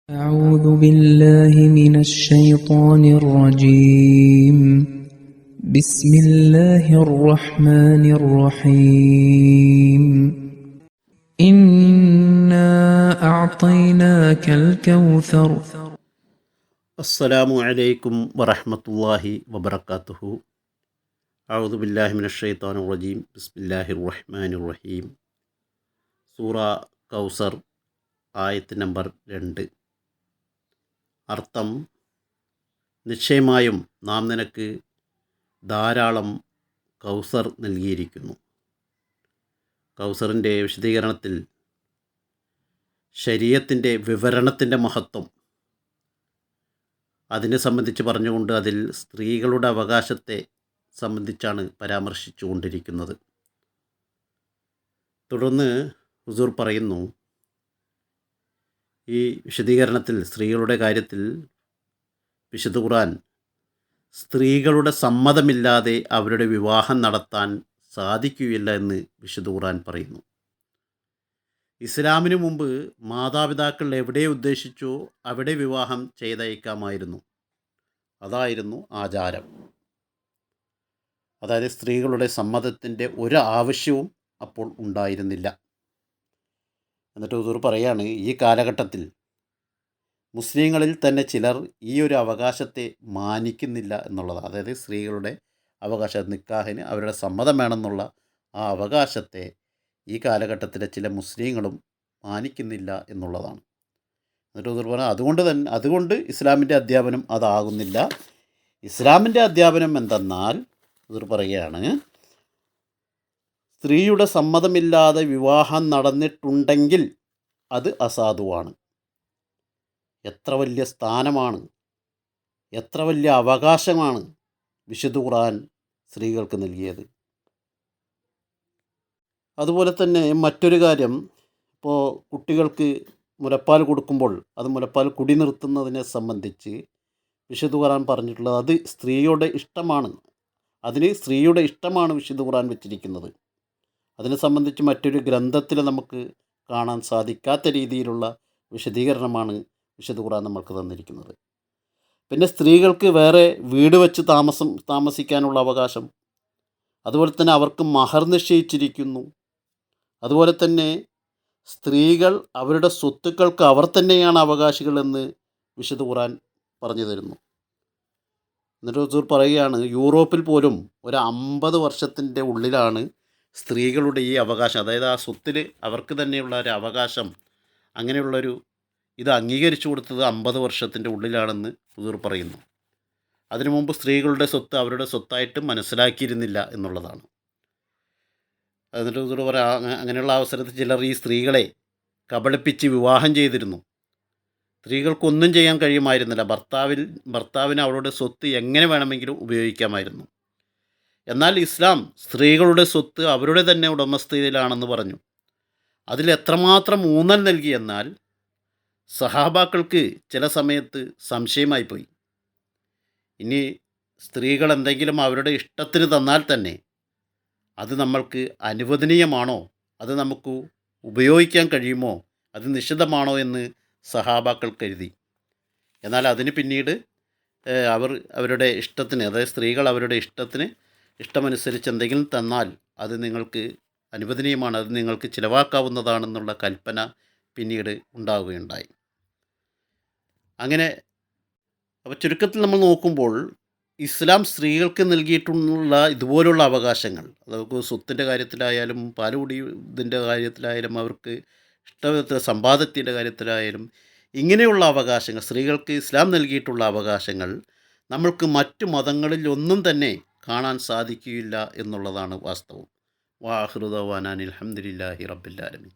أعوذ بالله من الشيطان الرجيم بسم الله الرحمن الرحيم إنا أعطيناك الكوثر السلام عليكم ورحمة الله وبركاته. أعوذ بالله من الشيطان الرجيم. بسم الله الرحمن الرحيم. സൂറ കൗസർ ആയത്ത് നമ്പർ 2. അർത്ഥം: നിശ്ചയമായും നാം നിനക്ക് ധാരാളം കൗസർ നൽകിയിരിക്കുന്നു. കൗസറിൻ്റെ വിശദീകരണത്തിൽ ശരീഅത്തിൻ്റെ വിവരണത്തിൻ്റെ മഹത്വം അതിനെ സംബന്ധിച്ച് പറഞ്ഞുകൊണ്ട് അതിൽ സ്ത്രീകളുടെ അവകാശത്തെ സംബന്ധിച്ചാണ് പരാമർശിച്ചു കൊണ്ടിരിക്കുന്നത്. തുടർന്ന് ഹുസൂർ പറയുന്നു, ഈ വിശദീകരണത്തിൽ സ്ത്രീകളുടെ കാര്യത്തിൽ വിശുദ്ധ ഖുർആൻ സ്ത്രീകളുടെ സമ്മതമില്ലാതെ അവരുടെ വിവാഹം നടത്താൻ സാധിക്കുകയില്ല എന്ന് വിശുദ്ധ ഖുർആൻ പറയുന്നു. ഇസ്ലാമിന് മുമ്പ് മാതാപിതാക്കൾ എവിടെ ഉദ്ദേശിച്ചോ അവിടെ വിവാഹം ചെയ്തയക്കാമായിരുന്നു. അതായിരുന്നു ആചാരം. അതായത് സ്ത്രീകളുടെ സമ്മതത്തിൻ്റെ ഒരു ആവശ്യവും അപ്പോൾ ഉണ്ടായിരുന്നില്ല. എന്നിട്ട് ഹുസൂർ പറയാണ്, ഈ കാലഘട്ടത്തിൽ മുസ്ലിങ്ങളിൽ തന്നെ ചിലർ ഈ ഒരു അവകാശത്തെ മാനിക്കുന്നില്ല എന്നുള്ളതാണ്. അതായത് സ്ത്രീകളുടെ അവകാശം, നിക്കാഹിന് അവരുടെ സമ്മതം വേണമെന്നുള്ള ആ അവകാശത്തെ ഈ കാലഘട്ടത്തിലെ ചില മുസ്ലിങ്ങളും മാനിക്കുന്നില്ല എന്നുള്ളതാണ്. എന്നിട്ട് ഹുസൂർ പറഞ്ഞാൽ അതുകൊണ്ട് ഇസ്ലാമിൻ്റെ അധ്യാപനം അതാകുന്നില്ല. ഇസ്ലാമിൻ്റെ അധ്യാപനം എന്തെന്നാൽ ഹുസൂർ പറയുകയാണ്, സ്ത്രീയുടെ സമ്മതമില്ലാതെ വിവാഹം നടന്നിട്ടുണ്ടെങ്കിൽ അത് അസാധുവാണ്. എത്ര വലിയ സ്ഥാനമാണ്, എത്ര വലിയ അവകാശമാണ് വിശുദ്ധ ഖുർആൻ സ്ത്രീകൾക്ക് നൽകിയത്. അതുപോലെ തന്നെ മറ്റൊരു കാര്യം, ഇപ്പോൾ കുട്ടികൾക്ക് മുലപ്പാൽ കൊടുക്കുമ്പോൾ അത് മുലപ്പാൽ കുടി നിർത്തുന്നതിനെ സംബന്ധിച്ച് വിശുദ്ധ ഖുർആൻ പറഞ്ഞിട്ടുള്ളത് അത് സ്ത്രീയുടെ ഇഷ്ടമാണ്. അതിന് സ്ത്രീയുടെ ഇഷ്ടമാണ് വിശുദ്ധ ഖുർആൻ വെച്ചിരിക്കുന്നത്. അതിനെ സംബന്ധിച്ച് മറ്റൊരു ഗ്രന്ഥത്തിൽ നമുക്ക് കാണാൻ സാധിക്കാത്ത രീതിയിലുള്ള വിശദീകരണമാണ് വിശുദ്ധ ഖുർആൻ നമ്മൾക്ക് തന്നിരിക്കുന്നത്. പിന്നെ സ്ത്രീകൾക്ക് വേറെ വീട് വെച്ച് താമസിക്കാനുള്ള അവകാശം, അതുപോലെ തന്നെ അവർക്ക് മഹർ നിശ്ചയിച്ചിരിക്കുന്നു. അതുപോലെ തന്നെ സ്ത്രീകൾ അവരുടെ സ്വത്തുക്കൾക്ക് അവർ തന്നെയാണ് അവകാശികളെന്ന് വിശുദ്ധ ഖുർആൻ പറഞ്ഞു തരുന്നു. എന്നിട്ട് ഹുസൂർ പറയുകയാണ്, യൂറോപ്പിൽ പോലും ഒരു 50 വർഷത്തിൻ്റെ ഉള്ളിലാണ് സ്ത്രീകളുടെ ഈ അവകാശം, അതായത് ആ സ്വത്തിൽ അവർക്ക് തന്നെയുള്ള ഒരു അവകാശം, അങ്ങനെയുള്ളൊരു ഇത് അംഗീകരിച്ചു കൊടുത്തത് 50 വർഷത്തിൻ്റെ ഉള്ളിലാണെന്ന് ഹുസൂർ പറയുന്നു. അതിനു മുമ്പ് സ്ത്രീകളുടെ സ്വത്ത് അവരുടെ സ്വത്തായിട്ട് മനസ്സിലാക്കിയിരുന്നില്ല എന്നുള്ളതാണ്. എന്നിട്ട് ഹുസൂർ അങ്ങനെയുള്ള അവസരത്തിൽ ചിലർ ഈ സ്ത്രീകളെ കബളിപ്പിച്ച് വിവാഹം ചെയ്തിരുന്നു. സ്ത്രീകൾക്കൊന്നും ചെയ്യാൻ കഴിയുമായിരുന്നില്ല. ഭർത്താവിന് അവരുടെ സ്വത്ത് എങ്ങനെ വേണമെങ്കിലും ഉപയോഗിക്കാമായിരുന്നു. എന്നാൽ ഇസ്ലാം സ്ത്രീകളുടെ സ്വത്ത് അവരുടെ തന്നെ ഉടമസ്ഥതയിലാണെന്ന് പറഞ്ഞു. അതിൽ എത്രമാത്രം ഊന്നൽ നൽകി എന്നാൽ സഹാബാക്കൾക്ക് ചില സമയത്ത് സംശയമായിപ്പോയി. ഇനി സ്ത്രീകൾ എന്തെങ്കിലും അവരുടെ ഇഷ്ടത്തിന് തന്നാൽ തന്നെ അത് നമ്മൾക്ക് അനുവദനീയമാണോ, അത് നമുക്ക് ഉപയോഗിക്കാൻ കഴിയുമോ, അത് നിഷിദ്ധമാണോ എന്ന് സഹാബാക്കൾ കരുതി. എന്നാൽ അതിന് പിന്നീട് അവരുടെ ഇഷ്ടത്തിന്, അതായത് സ്ത്രീകൾ അവരുടെ ഇഷ്ടമനുസരിച്ച് എന്തെങ്കിലും തന്നാൽ അത് നിങ്ങൾക്ക് അനുവദനീയമാണ്, അത് നിങ്ങൾക്ക് ചിലവാക്കാവുന്നതാണെന്നുള്ള കൽപ്പന പിന്നീട് ഉണ്ടാവുകയുണ്ടായി. അങ്ങനെ അപ്പോൾ ചുരുക്കത്തിൽ നമ്മൾ നോക്കുമ്പോൾ ഇസ്ലാം സ്ത്രീകൾക്ക് നൽകിയിട്ടുള്ള ഇതുപോലുള്ള അവകാശങ്ങൾ, അതൊക്കെ സ്വത്തിൻ്റെ കാര്യത്തിലായാലും പാലുകുടിയുടെ കാര്യത്തിലായാലും അവർക്ക് ഇഷ്ട സമ്പാദ്യത്തിൻ്റെ കാര്യത്തിലായാലും ഇങ്ങനെയുള്ള അവകാശങ്ങൾ, സ്ത്രീകൾക്ക് ഇസ്ലാം നൽകിയിട്ടുള്ള അവകാശങ്ങൾ നമ്മൾക്ക് മറ്റു മതങ്ങളിൽ ഒന്നും തന്നെ കാണാൻ സാധിക്കുകയില്ല എന്നുള്ളതാണ് വാസ്തവം. വാഹിറു ദഅ്വാനാ അൽഹംദുലില്ലാഹി റബ്ബിൽ ആലമീൻ.